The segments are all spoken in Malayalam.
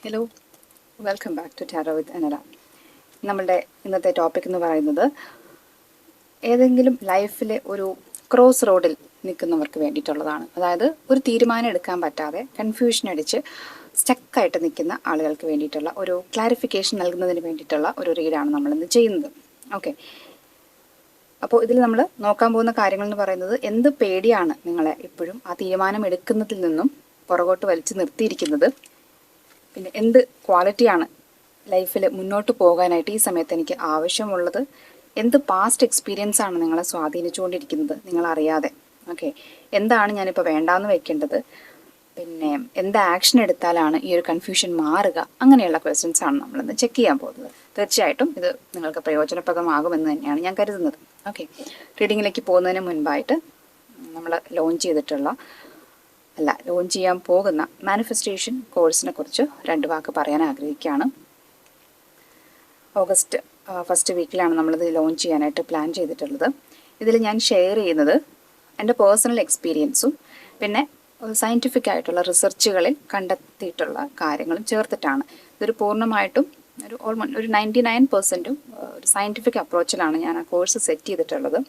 Hello, welcome back to tarot with Anala. നമ്മളുടെ ഇന്നത്തെ ടോപ്പിക് എന്ന് പറയുന്നത് ഏതെങ്കിലും ലൈഫിലെ ഒരു ക്രോസ് റോഡിൽ നിൽക്കുന്നവർക്ക് വേണ്ടിയിട്ടുള്ളതാണ്. അതായത് ഒരു തീരുമാനം എടുക്കാൻ പറ്റാതെ കൺഫ്യൂഷൻ അടിച്ച് സ്റ്റക്കായിട്ട് നിൽക്കുന്ന ആളുകൾക്ക് വേണ്ടിയിട്ടുള്ള ഒരു ക്ലാരിഫിക്കേഷൻ നൽകുന്നതിന് വേണ്ടിയിട്ടുള്ള ഒരു റീഡാണ് നമ്മളിന്ന് ചെയ്യുന്നത്. ഓക്കെ, അപ്പോൾ ഇതിൽ നമ്മൾ നോക്കാൻ പോകുന്ന കാര്യങ്ങൾ എന്ന് പറയുന്നത് എന്ത് പേടിയാണ് നിങ്ങളെ ഇപ്പോഴും ആ തീരുമാനം എടുക്കുന്നതിൽ നിന്നും പുറകോട്ട് വലിച്ചു നിർത്തിയിരിക്കുന്നത്, പിന്നെ എന്ത് ക്വാളിറ്റിയാണ് ലൈഫിൽ മുന്നോട്ട് പോകാനായിട്ട് ഈ സമയത്ത് എനിക്ക് ആവശ്യമുള്ളത്, എന്ത് പാസ്റ്റ് എക്സ്പീരിയൻസ് ആണ് നിങ്ങളെ സ്വാധീനിച്ചുകൊണ്ടിരിക്കുന്നത് നിങ്ങളറിയാതെ. ഓക്കെ, എന്താണ് ഞാനിപ്പോൾ വേണ്ടാന്ന് വെക്കേണ്ടത്, പിന്നെ എന്ത് ആക്ഷൻ എടുത്താലാണ് ഈ ഒരു കൺഫ്യൂഷൻ മാറുക, അങ്ങനെയുള്ള ക്വസ്റ്റ്യൻസ് ആണ് നമ്മളിന്ന് ചെക്ക് ചെയ്യാൻ പോകുന്നത്. തീർച്ചയായിട്ടും ഇത് നിങ്ങൾക്ക് പ്രയോജനപ്രദമാകുമെന്ന് തന്നെയാണ് ഞാൻ കരുതുന്നത്. ഓക്കെ, റീഡിങ്ങിലേക്ക് പോകുന്നതിന് മുൻപായിട്ട് നമ്മൾ ലോഞ്ച് ചെയ്യാൻ പോകുന്ന മാനിഫെസ്റ്റേഷൻ കോഴ്സിനെ കുറിച്ച് 2 വാക്ക് പറയാൻ ആഗ്രഹിക്കുകയാണ്. ഓഗസ്റ്റ് ഫസ്റ്റ് വീക്കിലാണ് നമ്മളിത് ലോഞ്ച് ചെയ്യാനായിട്ട് പ്ലാൻ ചെയ്തിട്ടുള്ളത്. ഇതിൽ ഞാൻ ഷെയർ ചെയ്യുന്നത് എൻ്റെ പേഴ്സണൽ എക്സ്പീരിയൻസും പിന്നെ സയൻറ്റിഫിക് ആയിട്ടുള്ള റിസർച്ചുകളിൽ കണ്ടെത്തിയിട്ടുള്ള കാര്യങ്ങളും ചേർത്തിട്ടാണ്. ഇതൊരു പൂർണ്ണമായിട്ടും ഒരു 99% ഒരു സയൻറ്റിഫിക് അപ്രോച്ചിലാണ് ഞാൻ ആ കോഴ്സ് സെറ്റ് ചെയ്തിട്ടുള്ളത്.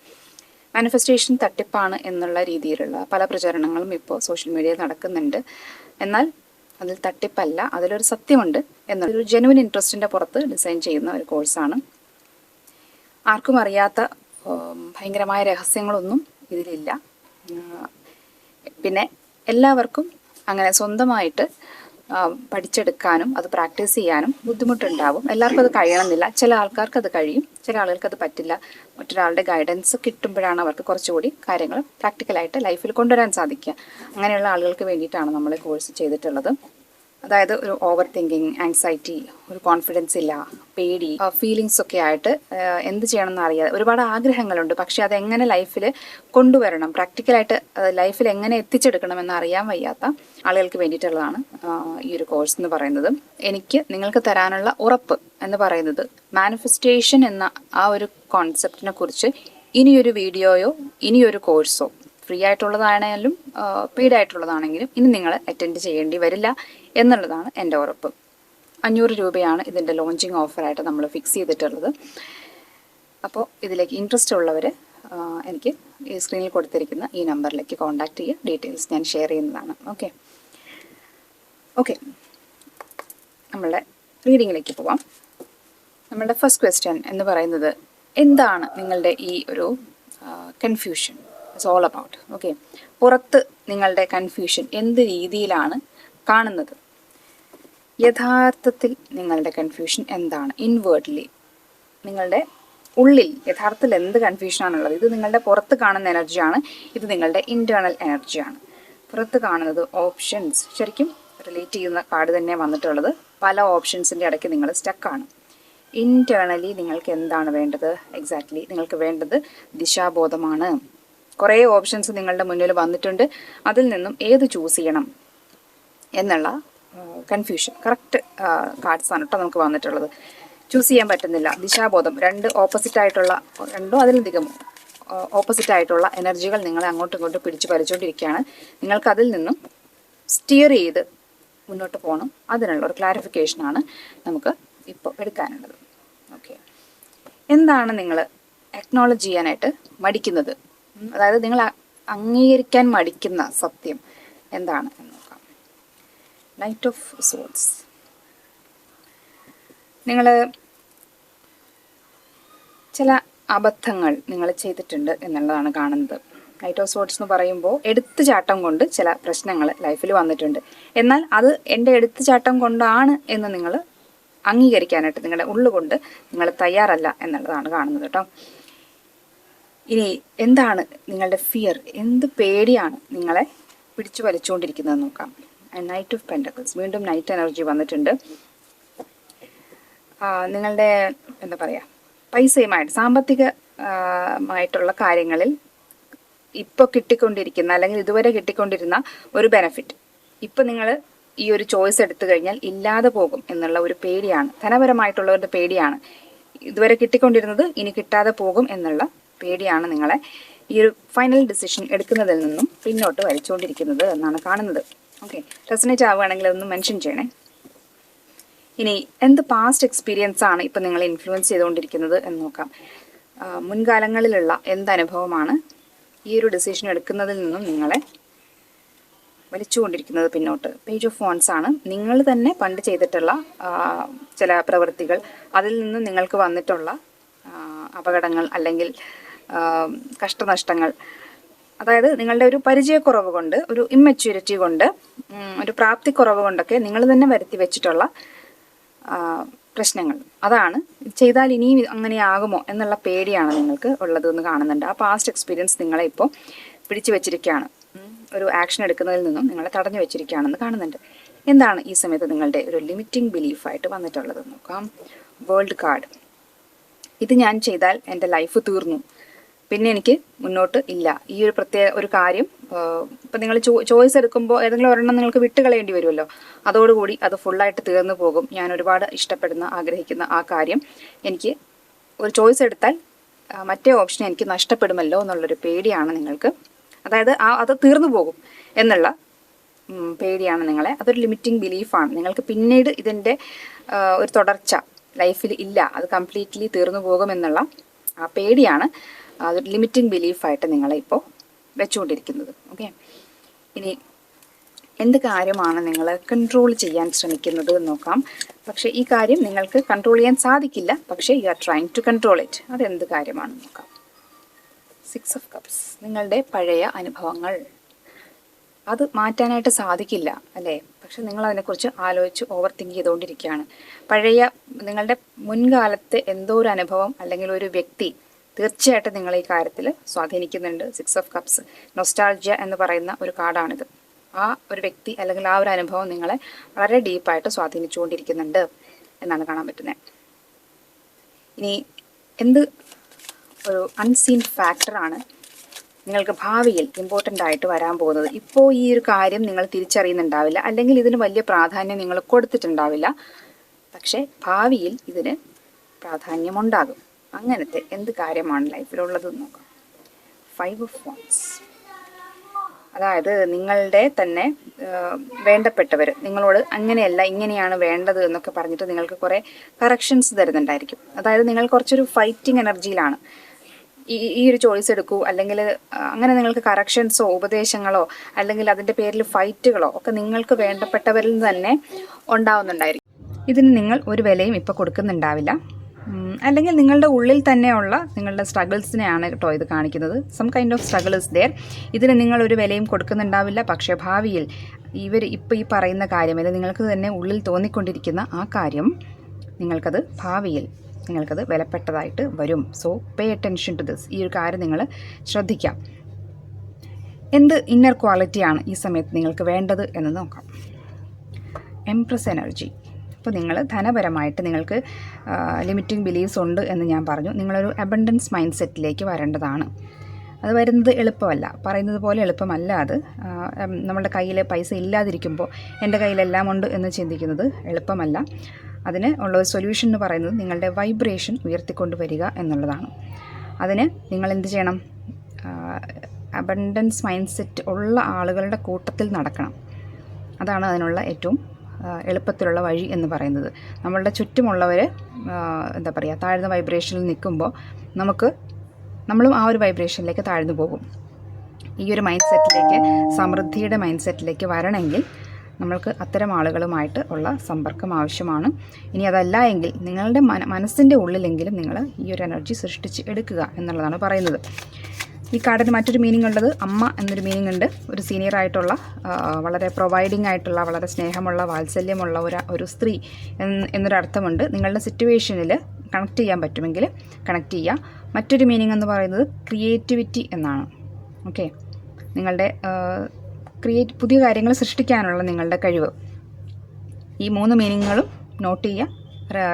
മാനിഫെസ്റ്റേഷൻ തട്ടിപ്പാണ് എന്നുള്ള രീതിയിലുള്ള പല പ്രചരണങ്ങളും ഇപ്പോൾ സോഷ്യൽ മീഡിയയിൽ നടക്കുന്നുണ്ട്. എന്നാൽ അതിൽ തട്ടിപ്പല്ല, അതിലൊരു സത്യമുണ്ട് എന്നൊരു ജെനുവിൻ ഇൻട്രസ്റ്റിൻ്റെ പുറത്ത് ഡിസൈൻ ചെയ്യുന്ന ഒരു കോഴ്സാണ്. ആർക്കും അറിയാത്ത ഭയങ്കരമായ രഹസ്യങ്ങളൊന്നും ഇതിലില്ല. പിന്നെ എല്ലാവർക്കും അങ്ങനെ സ്വന്തമായിട്ട് പഠിച്ചെടുക്കാനും അത് പ്രാക്ടീസ് ചെയ്യാനും ബുദ്ധിമുട്ടുണ്ടാവും. എല്ലാവർക്കും അത് കഴിയണമെന്നില്ല. ചില ആൾക്കാർക്ക് അത് കഴിയും, ചില ആളുകൾക്ക് അത് പറ്റില്ല. മറ്റൊരാളുടെ ഗൈഡൻസ് കിട്ടുമ്പോഴാണ് അവർക്ക് കുറച്ചുകൂടി കാര്യങ്ങൾ പ്രാക്ടിക്കലായിട്ട് ലൈഫിൽ കൊണ്ടുവരാൻ സാധിക്കുക. അങ്ങനെയുള്ള ആളുകൾക്ക് വേണ്ടിയിട്ടാണ് നമ്മൾ കോഴ്സ് ചെയ്തിട്ടുള്ളത്. അതായത് ഒരു ഓവർ തിങ്കിങ്, ആങ്സൈറ്റി, ഒരു കോൺഫിഡൻസ് ഇല്ല, പേടി, ഫീലിങ്സ് ഒക്കെ ആയിട്ട് എന്ത് ചെയ്യണമെന്ന് അറിയാതെ ഒരുപാട് ആഗ്രഹങ്ങളുണ്ട്. പക്ഷെ അതെങ്ങനെ ലൈഫിൽ കൊണ്ടുവരണം, പ്രാക്ടിക്കലായിട്ട് ലൈഫിൽ എങ്ങനെ എത്തിച്ചെടുക്കണമെന്ന് അറിയാൻ വയ്യാത്ത ആളുകൾക്ക് വേണ്ടിയിട്ടുള്ളതാണ് ഈ ഒരു കോഴ്സ് എന്ന് പറയുന്നത്. എനിക്ക് നിങ്ങൾക്ക് തരാനുള്ള ഉറപ്പ് എന്ന് പറയുന്നത് മാനിഫെസ്റ്റേഷൻ എന്ന ആ ഒരു കോൺസെപ്റ്റിനെ കുറിച്ച് ഇനിയൊരു വീഡിയോയോ ഇനിയൊരു കോഴ്സോ, ഫ്രീ ആയിട്ടുള്ളതാണെങ്കിലും പെയ്ഡ് ആയിട്ടുള്ളതാണെങ്കിലും ഇനി നിങ്ങൾ അറ്റൻഡ് ചെയ്യേണ്ടി വരില്ല എന്നുള്ളതാണ് എൻ്റെ ഉറപ്പ്. 500 രൂപയാണ് ഇതിൻ്റെ ലോഞ്ചിങ് ഓഫറായിട്ട് നമ്മൾ ഫിക്സ് ചെയ്തിട്ടുള്ളത്. അപ്പോൾ ഇതിലേക്ക് ഇൻട്രസ്റ്റ് ഉള്ളവർ എനിക്ക് ഈ സ്ക്രീനിൽ കൊടുത്തിരിക്കുന്ന ഈ നമ്പറിലേക്ക് കോൺടാക്റ്റ് ചെയ്യുക. ഡീറ്റെയിൽസ് ഞാൻ ഷെയർ ചെയ്യുന്നതാണ്. ഓക്കെ, നമ്മളുടെ റീഡിങ്ങിലേക്ക് പോവാം. നമ്മളുടെ ഫസ്റ്റ് ക്വസ്റ്റ്യൻ എന്ന് പറയുന്നത് എന്താണ് നിങ്ങളുടെ ഈ ഒരു confusion it's all about. Okay, പുറത്ത് നിങ്ങളുടെ കൺഫ്യൂഷൻ എന്ത് രീതിയിലാണ് കാണുന്നത്? യഥാർത്ഥത്തിൽ നിങ്ങളുടെ കൺഫ്യൂഷൻ എന്താണ്? ഇൻവേർഡ്ലി നിങ്ങളുടെ ഉള്ളിൽ യഥാർത്ഥത്തിൽ എന്ത് കൺഫ്യൂഷനാണുള്ളത്? ഇത് നിങ്ങളുടെ പുറത്ത് കാണുന്ന എനർജിയാണ്, ഇത് നിങ്ങളുടെ ഇൻറ്റേർണൽ എനർജിയാണ്. പുറത്ത് കാണുന്നത് ഓപ്ഷൻസ്, ശരിക്കും റിലേറ്റ് ചെയ്യുന്ന കാർഡ് തന്നെ വന്നിട്ടുള്ളത്. പല ഓപ്ഷൻസിൻ്റെ ഇടയ്ക്ക് നിങ്ങൾ സ്റ്റക്കാണ്. ഇൻറ്റേർണലി നിങ്ങൾക്ക് എന്താണ് വേണ്ടത്? എക്സാക്ട്ലി നിങ്ങൾക്ക് വേണ്ടത് ദിശാബോധമാണ്. കുറേ ഓപ്ഷൻസ് നിങ്ങളുടെ മുന്നിൽ വന്നിട്ടുണ്ട്, അതിൽ നിന്നും ഏത് ചൂസ് ചെയ്യണം എന്നുള്ള കൺഫ്യൂഷൻ. കറക്റ്റ് കാർഡ്സ് ആണ് കേട്ടോ നമുക്ക് വന്നിട്ടുള്ളത്. ചൂസ് ചെയ്യാൻ പറ്റുന്നില്ല. ദിശാബോധം, രണ്ടോ അതിലധികമോ ഓപ്പോസിറ്റ് ആയിട്ടുള്ള എനർജികൾ നിങ്ങളെ അങ്ങോട്ടും ഇങ്ങോട്ടും പിടിച്ചു വലിച്ചുകൊണ്ടിരിക്കുകയാണ്. നിങ്ങൾക്ക് അതിൽ നിന്നും സ്റ്റിയർ ചെയ്ത് മുന്നോട്ട് പോകണം. അതിനുള്ള ഒരു ക്ലാരിഫിക്കേഷനാണ് നമുക്ക് ഇപ്പോൾ എടുക്കാനുള്ളത്. ഓക്കെ, എന്താണ് നിങ്ങൾ അക്നോളജ് ചെയ്യാനായിട്ട് മടിക്കുന്നത്? അതായത് നിങ്ങൾ അംഗീകരിക്കാൻ മടിക്കുന്ന സത്യം എന്താണ് എന്ന് നോക്കാം. Knight of souls. നിങ്ങൾ ചില അബദ്ധങ്ങൾ നിങ്ങൾ ചെയ്തിട്ടുണ്ട് എന്നുള്ളതാണ് കാണുന്നത്. നൈറ്റ് ഓഫ് സോൾസ് എന്ന് പറയുമ്പോൾ എടുത്തുചാട്ടം കൊണ്ട് ചില പ്രശ്നങ്ങൾ ലൈഫിൽ വന്നിട്ടുണ്ട്. എന്നാൽ അത് എൻ്റെ എടുത്തുചാട്ടം കൊണ്ടാണ് എന്ന് നിങ്ങൾ അംഗീകരിക്കാനായിട്ട് നിങ്ങളുടെ ഉള്ളുകൊണ്ട് നിങ്ങൾ തയ്യാറല്ല എന്നുള്ളതാണ് കാണുന്നത് കേട്ടോ. ഇനി എന്താണ് നിങ്ങളുടെ ഫിയർ? എന്ത് പേടിയാണ് നിങ്ങളെ പിടിച്ചു വലിച്ചുകൊണ്ടിരിക്കുന്നത് നോക്കാം. നൈറ്റ് ഓഫ് പെൻറ്റക്കിൾസ്, വീണ്ടും നൈറ്റ് എനർജി വന്നിട്ടുണ്ട്. നിങ്ങളുടെ എന്താ പറയുക, പൈസയുമായിട്ട് സാമ്പത്തികമായിട്ടുള്ള കാര്യങ്ങളിൽ ഇപ്പോൾ കിട്ടിക്കൊണ്ടിരിക്കുന്ന അല്ലെങ്കിൽ ഇതുവരെ കിട്ടിക്കൊണ്ടിരുന്ന ഒരു ബെനഫിറ്റ് ഇപ്പം നിങ്ങൾ ഈ ഒരു ചോയ്സ് എടുത്തു കഴിഞ്ഞാൽ ഇല്ലാതെ പോകും എന്നുള്ള ഒരു പേടിയാണ്. ധനപരമായിട്ടുള്ളവരുടെ പേടിയാണ്. ഇതുവരെ കിട്ടിക്കൊണ്ടിരുന്നത് ഇനി കിട്ടാതെ പോകും എന്നുള്ള പേടിയാണ് നിങ്ങളെ ഈ ഒരു ഫൈനൽ ഡിസിഷൻ എടുക്കുന്നതിൽ നിന്നും പിന്നോട്ട് വലിച്ചുകൊണ്ടിരിക്കുന്നത് എന്നാണ് കാണുന്നത്. ഓക്കെ, റെസനേറ്റ് ആവുകയാണെങ്കിൽ അതൊന്ന് മെൻഷൻ ചെയ്യണേ. ഇനി എന്ത് പാസ്റ്റ് എക്സ്പീരിയൻസ് ആണ് ഇപ്പം നിങ്ങളെ ഇൻഫ്ലുവൻസ് ചെയ്തുകൊണ്ടിരിക്കുന്നത് എന്ന് നോക്കാം. മുൻകാലങ്ങളിലുള്ള എന്ത് അനുഭവമാണ് ഈ ഒരു ഡിസിഷൻ എടുക്കുന്നതിൽ നിന്നും നിങ്ങളെ വലിച്ചുകൊണ്ടിരിക്കുന്നത് പിന്നോട്ട്? പേജ് ഓഫ് വാൻഡ്സ് ആണ്. നിങ്ങൾ തന്നെ പണ്ട് ചെയ്തിട്ടുള്ള ചില പ്രവൃത്തികൾ, അതിൽ നിന്നും നിങ്ങൾക്ക് വന്നിട്ടുള്ള അപകടങ്ങൾ അല്ലെങ്കിൽ കഷ്ടനഷ്ടങ്ങൾ, അതായത് നിങ്ങളുടെ ഒരു പരിചയക്കുറവ് കൊണ്ട്, ഒരു ഇമ്മെച്യൂരിറ്റി കൊണ്ട്, ഒരു പ്രാപ്തിക്കുറവ് കൊണ്ടൊക്കെ നിങ്ങൾ തന്നെ വരുത്തി വെച്ചിട്ടുള്ള പ്രശ്നങ്ങൾ. അതാണ് ചെയ്താൽ ഇനിയും അങ്ങനെയാകുമോ എന്നുള്ള പേടിയാണ് നിങ്ങൾക്ക് ഉള്ളതെന്ന് കാണുന്നുണ്ട്. ആ പാസ്റ്റ് എക്സ്പീരിയൻസ് നിങ്ങളെ ഇപ്പോൾ പിടിച്ചു വെച്ചിരിക്കുകയാണ്, ഒരു ആക്ഷൻ എടുക്കുന്നതിൽ നിന്നും നിങ്ങളെ തടഞ്ഞു വെച്ചിരിക്കുകയാണെന്ന് കാണുന്നുണ്ട്. എന്താണ് ഈ സമയത്ത് നിങ്ങളുടെ ഒരു ലിമിറ്റിംഗ് ബിലീഫായിട്ട് വന്നിട്ടുള്ളത് നോക്കാം. World card. ഇത് ഞാൻ ചെയ്താൽ എൻ്റെ ലൈഫ് തീർന്നു, പിന്നെ എനിക്ക് മുന്നോട്ട് ഇല്ല. ഈ ഒരു പ്രത്യേക ഒരു കാര്യം ഇപ്പം നിങ്ങൾ ചോയ്സ് എടുക്കുമ്പോൾ ഏതെങ്കിലും ഒരെണ്ണം നിങ്ങൾക്ക് വിട്ടുകളയേണ്ടി വരുമല്ലോ, അതോടുകൂടി അത് ഫുള്ളായിട്ട് തീർന്നു പോകും. ഞാൻ ഒരുപാട് ഇഷ്ടപ്പെടുന്ന ആഗ്രഹിക്കുന്ന ആ കാര്യം എനിക്ക് ഒരു ചോയ്സ് എടുത്താൽ മറ്റേ ഓപ്ഷൻ എനിക്ക് നഷ്ടപ്പെടുമല്ലോ എന്നുള്ളൊരു പേടിയാണ് നിങ്ങൾക്ക്. അതായത് അത് തീർന്നു പോകും എന്നുള്ള പേടിയാണ് നിങ്ങളെ. അതൊരു ലിമിറ്റിംഗ് ബിലീഫാണ്. നിങ്ങൾക്ക് പിന്നീട് ഇതിൻ്റെ ഒരു തുടർച്ച ലൈഫിൽ ഇല്ല, അത് കംപ്ലീറ്റ്ലി തീർന്നു പോകുമെന്നുള്ള ആ പേടിയാണ് അതൊരു ലിമിറ്റിംഗ് ബിലീഫായിട്ട് നിങ്ങളെ ഇപ്പോൾ വെച്ചുകൊണ്ടിരിക്കുന്നത്. ഓക്കെ, ഇനി എന്ത് കാര്യമാണ് നിങ്ങൾ കൺട്രോൾ ചെയ്യാൻ ശ്രമിക്കുന്നത് എന്ന് നോക്കാം. പക്ഷേ ഈ കാര്യം നിങ്ങൾക്ക് കൺട്രോൾ ചെയ്യാൻ സാധിക്കില്ല, പക്ഷേ you are trying to control it. അതെന്ത് കാര്യമാണെന്ന് നോക്കാം. 6 ഓഫ് കപ്സ്. നിങ്ങളുടെ പഴയ അനുഭവങ്ങൾ, അത് മാറ്റാനായിട്ട് സാധിക്കില്ല അല്ലേ? പക്ഷെ നിങ്ങൾ അതിനെക്കുറിച്ച് ആലോചിച്ച് ഓവർ തിങ്ക് ചെയ്തുകൊണ്ടിരിക്കുകയാണ്. പഴയ നിങ്ങളുടെ മുൻകാലത്തെ എന്തോ ഒരു അനുഭവം അല്ലെങ്കിൽ ഒരു വ്യക്തി തീർച്ചയായിട്ടും നിങ്ങൾ ഈ കാര്യത്തിൽ സ്വാധീനിക്കുന്നുണ്ട്. 6 ഓഫ് കപ്സ് നൊസ്റ്റാൾജിയ എന്ന് പറയുന്ന ഒരു കാർഡാണിത്. ആ ഒരു വ്യക്തി അല്ലെങ്കിൽ ആ ഒരു അനുഭവം നിങ്ങളെ വളരെ ഡീപ്പായിട്ട് സ്വാധീനിച്ചുകൊണ്ടിരിക്കുന്നുണ്ട് എന്നാണ് കാണാൻ പറ്റുന്നത്. ഇനി എന്ത് ഒരു അൺസീൻ ഫാക്ടറാണ് നിങ്ങൾക്ക് ഭാവിയിൽ ഇമ്പോർട്ടൻ്റ് ആയിട്ട് വരാൻ പോകുന്നത്? ഇപ്പോൾ ഈ ഒരു കാര്യം നിങ്ങൾ തിരിച്ചറിയുന്നുണ്ടാവില്ല, അല്ലെങ്കിൽ ഇതിന് വലിയ പ്രാധാന്യം നിങ്ങൾ കൊടുത്തിട്ടുണ്ടാവില്ല. പക്ഷേ ഭാവിയിൽ ഇതിന് പ്രാധാന്യമുണ്ടാകും. അങ്ങനത്തെ എന്ത് കാര്യമാണ് ലൈഫിലുള്ളതെന്ന് നോക്കാം. 5 ഓഫ് വാൻഡ്സ്. അതായത് നിങ്ങളുടെ തന്നെ വേണ്ടപ്പെട്ടവർ നിങ്ങളോട് അങ്ങനെയല്ല ഇങ്ങനെയാണ് വേണ്ടത് എന്നൊക്കെ പറഞ്ഞിട്ട് നിങ്ങൾക്ക് കുറേ കറക്ഷൻസ് തരുന്നുണ്ടായിരിക്കും. അതായത് നിങ്ങൾ കുറച്ചൊരു ഫൈറ്റിംഗ് എനർജിയിലാണ്. ഈ ഒരു ചോയ്സ് എടുക്കൂ, അല്ലെങ്കിൽ അങ്ങനെ നിങ്ങൾക്ക് കറക്ഷൻസോ ഉപദേശങ്ങളോ അല്ലെങ്കിൽ അതിൻ്റെ പേരിൽ ഫൈറ്റുകളോ ഒക്കെ നിങ്ങൾക്ക് വേണ്ടപ്പെട്ടവരിൽ നിന്ന് തന്നെ ഉണ്ടാവുന്നുണ്ടായിരിക്കും. ഇതിന് നിങ്ങൾ ഒരു വിലയും ഇപ്പോൾ കൊടുക്കുന്നുണ്ടാവില്ല, അല്ലെങ്കിൽ നിങ്ങളുടെ ഉള്ളിൽ തന്നെയുള്ള നിങ്ങളുടെ സ്ട്രഗിൾസിനെയാണ് കേട്ടോ ഇത് കാണിക്കുന്നത്. Some kind of struggle is there. ഇതിന് നിങ്ങളൊരു വിലയും കൊടുക്കുന്നുണ്ടാവില്ല. പക്ഷേ ഭാവിയിൽ ഇപ്പോൾ ഈ പറയുന്ന കാര്യം, അല്ലെങ്കിൽ നിങ്ങൾക്ക് തന്നെ ഉള്ളിൽ തോന്നിക്കൊണ്ടിരിക്കുന്ന ആ കാര്യം നിങ്ങൾക്കത് ഭാവിയിൽ നിങ്ങൾക്കത് വിലപ്പെട്ടതായിട്ട് വരും. So pay attention to this. ഈ ഒരു കാര്യം നിങ്ങൾ ശ്രദ്ധിക്കാം. എന്ത് ഇന്നർ ക്വാളിറ്റിയാണ് ഈ സമയത്ത് നിങ്ങൾക്ക് വേണ്ടത് എന്ന് നോക്കാം. Empress energy. അപ്പോൾ നിങ്ങൾ ധനപരമായിട്ട് നിങ്ങൾക്ക് ലിമിറ്റിംഗ് ബിലീഫ്സ് ഉണ്ട് എന്ന് ഞാൻ പറഞ്ഞു. നിങ്ങളൊരു അബണ്ടൻസ് മൈൻഡ് സെറ്റിലേക്ക് വരേണ്ടതാണ്. അത് വരുന്നത് എളുപ്പമല്ല, പറയുന്നത് പോലെ എളുപ്പമല്ല. അത് നമ്മുടെ കയ്യിൽ പൈസ ഇല്ലാതിരിക്കുമ്പോൾ എൻ്റെ കയ്യിലെല്ലാം ഉണ്ട് എന്ന് ചിന്തിക്കുന്നത് എളുപ്പമല്ല. അതിന് ഉള്ള ഒരു സൊല്യൂഷൻ എന്ന് പറയുന്നത് നിങ്ങളുടെ വൈബ്രേഷൻ ഉയർത്തിക്കൊണ്ട് വരിക എന്നുള്ളതാണ്. അതിന് നിങ്ങൾ എന്ത് ചെയ്യണം? അബണ്ടൻസ് മൈൻഡ് സെറ്റ് ഉള്ള ആളുകളുടെ കൂട്ടത്തിൽ നടക്കണം. അതാണ് അതിനുള്ള ഏറ്റവും എളുപ്പത്തിലുള്ള വഴി എന്ന് പറയുന്നത്. നമ്മളുടെ ചുറ്റുമുള്ളവർ എന്താ പറയുക, താഴ്ന്ന വൈബ്രേഷനിൽ നിൽക്കുമ്പോൾ നമ്മളും ആ ഒരു വൈബ്രേഷനിലേക്ക് താഴ്ന്നു പോകും. ഈ ഒരു മൈൻഡ് സെറ്റിലേക്ക്, സമൃദ്ധിയുടെ മൈൻഡ് സെറ്റിലേക്ക് വരണമെങ്കിൽ നമ്മൾക്ക് അത്തരം ആളുകളുമായിട്ട് ഉള്ള സമ്പർക്കം ആവശ്യമാണ്. ഇനി അതല്ല എങ്കിൽ നിങ്ങളുടെ മനസ്സിൻ്റെ ഉള്ളിലെങ്കിലും നിങ്ങൾ ഈ ഒരു എനർജി സൃഷ്ടിച്ച് എടുക്കുക എന്നുള്ളതാണ് പറയുന്നത്. ഈ കാർഡിന് മറ്റൊരു മീനിങ് ഉള്ളത് അമ്മ എന്നൊരു മീനിങ് ഉണ്ട്. ഒരു സീനിയർ ആയിട്ടുള്ള, വളരെ പ്രൊവൈഡിങ് ആയിട്ടുള്ള, വളരെ സ്നേഹമുള്ള, വാത്സല്യമുള്ള ഒരു സ്ത്രീ എന്നൊരർത്ഥമുണ്ട്. നിങ്ങളുടെ സിറ്റുവേഷനിൽ കണക്ട് ചെയ്യാൻ പറ്റുമെങ്കിൽ കണക്ട് ചെയ്യുക. മറ്റൊരു മീനിങ് എന്ന് പറയുന്നത് ക്രിയേറ്റിവിറ്റി എന്നാണ്. ഓക്കെ, നിങ്ങളുടെ പുതിയ കാര്യങ്ങൾ സൃഷ്ടിക്കാനുള്ള നിങ്ങളുടെ കഴിവ്. ഈ 3 മീനിങ്ങുകളും നോട്ട് ചെയ്യുക,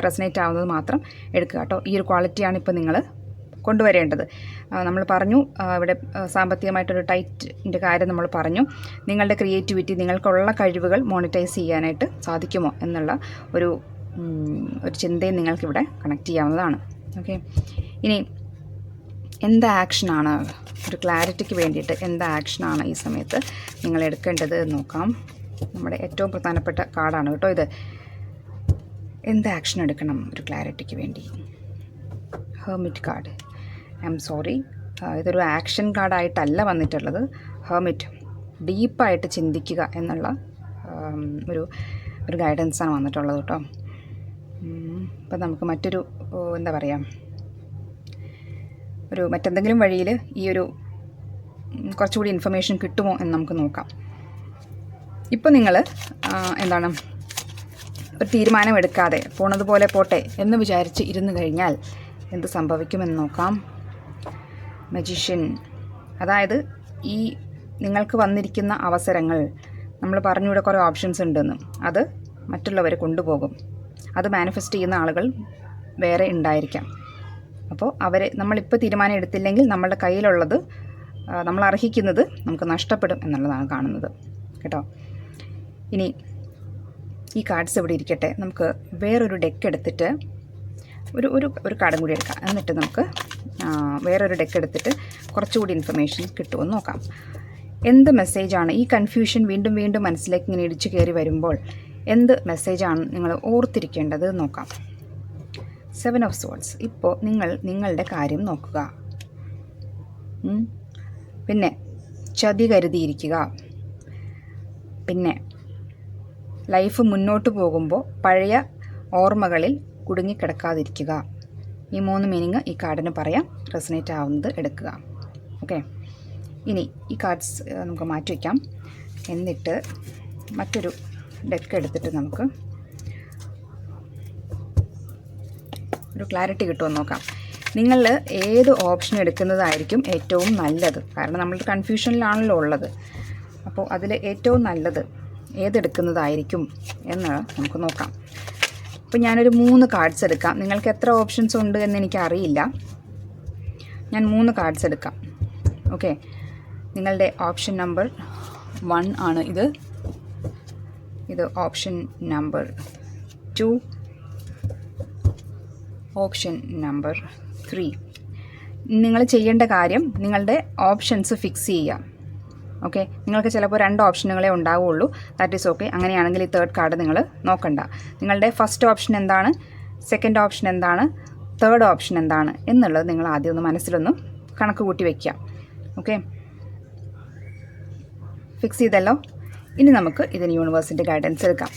റെസനേറ്റ് ആവുന്നത് മാത്രം എടുക്കുക കേട്ടോ. ഈ ഒരു ക്വാളിറ്റിയാണ് ഇപ്പോൾ നിങ്ങൾ കൊണ്ടുവരേണ്ടത്. നമ്മൾ പറഞ്ഞു ഇവിടെ സാമ്പത്തികമായിട്ടൊരു ടൈറ്റിൻ്റെ കാര്യം നമ്മൾ പറഞ്ഞു. നിങ്ങളുടെ ക്രിയേറ്റിവിറ്റി, നിങ്ങൾക്കുള്ള കഴിവുകൾ മോണിറ്റൈസ് ചെയ്യാനായിട്ട് സാധിക്കുമോ എന്നുള്ള ഒരു ചിന്തയും നിങ്ങൾക്കിവിടെ കണക്ട് ചെയ്യാവുന്നതാണ്. ഓക്കെ, ഇനി എന്ത് ആക്ഷനാണ്, ഒരു ക്ലാരിറ്റിക്ക് വേണ്ടിയിട്ട് എന്ത് ആക്ഷനാണ് ഈ സമയത്ത് നിങ്ങൾ എടുക്കേണ്ടത് നോക്കാം. നമ്മുടെ ഏറ്റവും പ്രധാനപ്പെട്ട കാർഡാണ് കേട്ടോ ഇത്. എന്ത് ആക്ഷൻ എടുക്കണം ഒരു ക്ലാരിറ്റിക്ക് വേണ്ടി? Hermit card. I am sorry, ഇതൊരു ആക്ഷൻ കാർഡായിട്ടല്ല വന്നിട്ടുള്ളത്. ഹെർമിറ്റ്, ഡീപ്പായിട്ട് ചിന്തിക്കുക എന്നുള്ള ഒരു ഗൈഡൻസാണ് വന്നിട്ടുള്ളത് കേട്ടോ. അപ്പം നമുക്ക് മറ്റൊരു എന്താ പറയുക, മറ്റെന്തെങ്കിലും വഴിയിൽ ഈ ഒരു കുറച്ചുകൂടി ഇൻഫർമേഷൻ കിട്ടുമോ എന്ന് നമുക്ക് നോക്കാം. ഇപ്പോൾ നിങ്ങൾ എന്താണ് ഒരു തീരുമാനമെടുക്കാതെ പോണതുപോലെ പോട്ടെ എന്ന് വിചാരിച്ച് ഇരുന്ന് കഴിഞ്ഞാൽ എന്ത് സംഭവിക്കുമെന്ന് നോക്കാം. മജീഷ്യൻ, അതായത് ഈ നിങ്ങൾക്ക് വന്നിരിക്കുന്ന അവസരങ്ങൾ, നമ്മൾ പറഞ്ഞിവിടെ കുറേ ഓപ്ഷൻസ് ഉണ്ടെന്ന്, അത് മറ്റുള്ളവർ കൊണ്ടുപോകും. അത് മാനിഫെസ്റ്റ് ചെയ്യുന്ന ആളുകൾ വേറെ ഉണ്ടായിരിക്കാം. അപ്പോൾ നമ്മളിപ്പോൾ തീരുമാനം എടുത്തില്ലെങ്കിൽ നമ്മളുടെ കയ്യിലുള്ളത്, നമ്മൾ അർഹിക്കുന്നത് നമുക്ക് നഷ്ടപ്പെടും എന്നുള്ളതാണ് കാണുന്നത് കേട്ടോ. ഇനി ഈ കാർഡ്സ് ഇവിടെ ഇരിക്കട്ടെ, നമുക്ക് വേറൊരു ഡെക്ക് എടുത്തിട്ട് ഒരു കാർഡും കൂടി എടുക്കാം. എന്നിട്ട് നമുക്ക് വേറൊരു ഡെക്ക് എടുത്തിട്ട് കുറച്ചുകൂടി ഇൻഫർമേഷൻ കിട്ടുമെന്ന് നോക്കാം. എന്ത് മെസ്സേജാണ് ഈ കൺഫ്യൂഷൻ വീണ്ടും വീണ്ടും മനസ്സിലേക്ക് ഇങ്ങനെ ഇടിച്ചു കയറി വരുമ്പോൾ എന്ത് മെസ്സേജാണ് നിങ്ങൾ ഓർത്തിരിക്കേണ്ടത് നോക്കാം. 7 ഓഫ് സോർഡ്സ്. ഇപ്പോൾ നിങ്ങളുടെ കാര്യം നോക്കുക. പിന്നെ ചതി കരുതിയിരിക്കുക. പിന്നെ ലൈഫ് മുന്നോട്ട് പോകുമ്പോൾ പഴയ ഓർമ്മകളിൽ കുടുങ്ങിക്കിടക്കാതിരിക്കുക. ഈ 3 മീനിങ് ഈ കാർഡിന് പറയാം. റെസനേറ്റ് ആവുന്നത് എടുക്കുക. ഓക്കെ, ഇനി ഈ കാർഡ്സ് നമുക്ക് മാറ്റി വയ്ക്കാം. എന്നിട്ട് മറ്റൊരു ഡെക്ക് എടുത്തിട്ട് നമുക്ക് ഒരു ക്ലാരിറ്റി കിട്ടുമെന്ന് നോക്കാം. നിങ്ങൾ ഏത് ഓപ്ഷൻ എടുക്കുന്നതായിരിക്കും ഏറ്റവും നല്ലത്? കാരണം നമ്മൾ കൺഫ്യൂഷനിലാണല്ലോ ഉള്ളത്. അപ്പോൾ അതിൽ ഏറ്റവും നല്ലത് ഏതെടുക്കുന്നതായിരിക്കും എന്ന് നമുക്ക് നോക്കാം. അപ്പോൾ ഞാനൊരു 3 കാർഡ്സ് എടുക്കാം. നിങ്ങൾക്ക് എത്ര ഓപ്ഷൻസ് ഉണ്ട് എന്ന് എനിക്കറിയില്ല. ഞാൻ 3 കാർഡ്സ് എടുക്കാം. ഓക്കെ, നിങ്ങളുടെ ഓപ്ഷൻ നമ്പർ 1 ആണ് ഇത് ഓപ്ഷൻ നമ്പർ 2, ഓപ്ഷൻ നമ്പർ 3. നിങ്ങൾ ചെയ്യേണ്ട കാര്യം നിങ്ങളുടെ ഓപ്ഷൻസ് ഫിക്സ് ചെയ്യുക. ഓക്കെ, നിങ്ങൾക്ക് ചിലപ്പോൾ 2 ഓപ്ഷനുകളെ ഉണ്ടാവുകയുള്ളൂ. That is okay. അങ്ങനെയാണെങ്കിൽ ഈ 3rd കാർഡ് നിങ്ങൾ നോക്കണ്ട. നിങ്ങളുടെ ഫസ്റ്റ് ഓപ്ഷൻ എന്താണ്, സെക്കൻഡ് ഓപ്ഷൻ എന്താണ്, 3rd ഓപ്ഷൻ എന്താണ് എന്നുള്ളത് നിങ്ങൾ ആദ്യം ഒന്ന് മനസ്സിലൊന്ന് കണക്ക് കൂട്ടി വയ്ക്കുക. ഓക്കെ, ഫിക്സ് ചെയ്തല്ലോ. ഇനി നമുക്ക് ഇതിന് യൂണിവേഴ്സിൻ്റെ ഗൈഡൻസ് എടുക്കാം.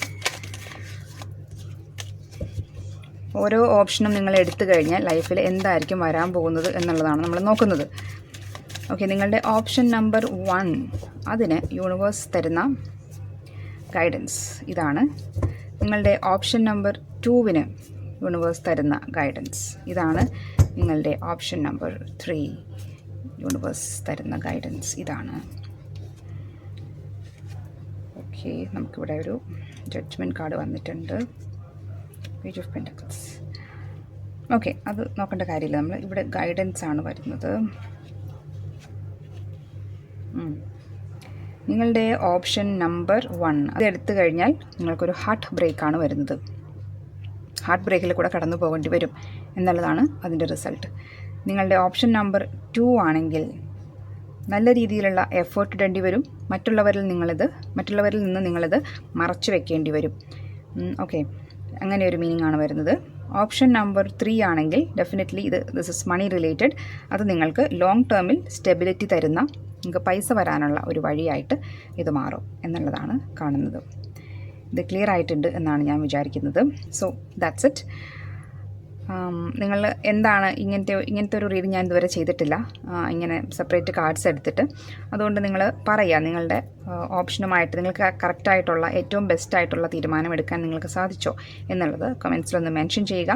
ഓരോ ഓപ്ഷനും നിങ്ങൾ എടുത്തു കഴിഞ്ഞാൽ ലൈഫിൽ എന്തായിരിക്കും വരാൻ പോകുന്നത് എന്നുള്ളതാണ് നമ്മൾ നോക്കുന്നത്. ഓക്കെ, നിങ്ങളുടെ ഓപ്ഷൻ നമ്പർ 1, അതിന് യൂണിവേഴ്സ് തരുന്ന ഗൈഡൻസ് ഇതാണ്. നിങ്ങളുടെ ഓപ്ഷൻ നമ്പർ 2വിന് യൂണിവേഴ്സ് തരുന്ന ഗൈഡൻസ് ഇതാണ്. നിങ്ങളുടെ ഓപ്ഷൻ നമ്പർ 3 യൂണിവേഴ്സ് തരുന്ന ഗൈഡൻസ് ഇതാണ്. ഓക്കെ, നമുക്കിവിടെ ഒരു ജഡ്ജ്മെൻറ്റ് കാർഡ് വന്നിട്ടുണ്ട്. Page of pentacles. ഓക്കെ, അത് നോക്കേണ്ട കാര്യമില്ല. നമ്മൾ ഇവിടെ ഗൈഡൻസ് ആണ് വരുന്നത്. നിങ്ങളുടെ ഓപ്ഷൻ നമ്പർ 1 അത് എടുത്തു കഴിഞ്ഞാൽ നിങ്ങൾക്കൊരു ഹാർട്ട് ബ്രേക്കാണ് വരുന്നത്. ഹാർട്ട് ബ്രേക്കിൽ കൂടെ കടന്നു പോകേണ്ടി വരും എന്നുള്ളതാണ് അതിൻ്റെ റിസൾട്ട്. നിങ്ങളുടെ ഓപ്ഷൻ നമ്പർ 2 ആണെങ്കിൽ നല്ല രീതിയിലുള്ള എഫേർട്ട് ഇടേണ്ടി വരും. മറ്റുള്ളവരിൽ നിന്ന് നിങ്ങളിത് മറച്ചു വെക്കേണ്ടി വരും. ഓക്കെ, അങ്ങനെ ഒരു മീനിങ് ആണ് വരുന്നത്. ഓപ്ഷൻ നമ്പർ 3 ആണെങ്കിൽ definitely this is money related. അത് നിങ്ങൾക്ക് ലോങ് ടേമിൽ സ്റ്റെബിലിറ്റി തരുന്ന, നിങ്ങൾക്ക് പൈസ വരാനുള്ള ഒരു വഴിയായിട്ട് ഇത് മാറും എന്നുള്ളതാണ് കാണുന്നത്. ഇത് ക്ലിയർ ആയിട്ടുണ്ട് എന്നാണ് ഞാൻ വിചാരിക്കുന്നത്. So that's it. നിങ്ങൾ എന്താണ് ഇങ്ങനത്തെ ഒരു റീഡിങ് ഞാൻ ഇതുവരെ ചെയ്തിട്ടില്ല, ഇങ്ങനെ സെപ്പറേറ്റ് കാർഡ്സ് എടുത്തിട്ട്. അതുകൊണ്ട് നിങ്ങൾ പറയുക നിങ്ങളുടെ ഓപ്ഷനുമായിട്ട് നിങ്ങൾക്ക് കറക്റ്റായിട്ടുള്ള ഏറ്റവും ബെസ്റ്റായിട്ടുള്ള തീരുമാനം എടുക്കാൻ നിങ്ങൾക്ക് സാധിച്ചോ എന്നുള്ളത് കമൻസിലൊന്ന് മെൻഷൻ ചെയ്യുക.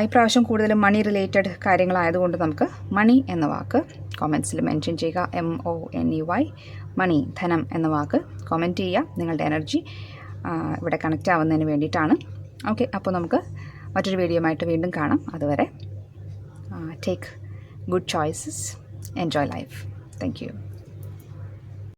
ഈ പ്രാവശ്യം കൂടുതലും മണി റിലേറ്റഡ് കാര്യങ്ങളായതുകൊണ്ട് നമുക്ക് മണി എന്ന വാക്ക് കോമെൻറ്റ്സിൽ മെൻഷൻ ചെയ്യുക. MONEY, മണി, ധനം എന്ന വാക്ക് കോമെൻറ്റ് ചെയ്യുക. നിങ്ങളുടെ എനർജി ഇവിടെ കണക്റ്റ് ആവുന്നതിന് വേണ്ടിയിട്ടാണ്. ഓക്കെ, അപ്പോൾ നമുക്ക് മറ്റൊരു വീഡിയോയുമായിട്ട് വീണ്ടും കാണാം. അതുവരെ take good choices, enjoy life. Thank you.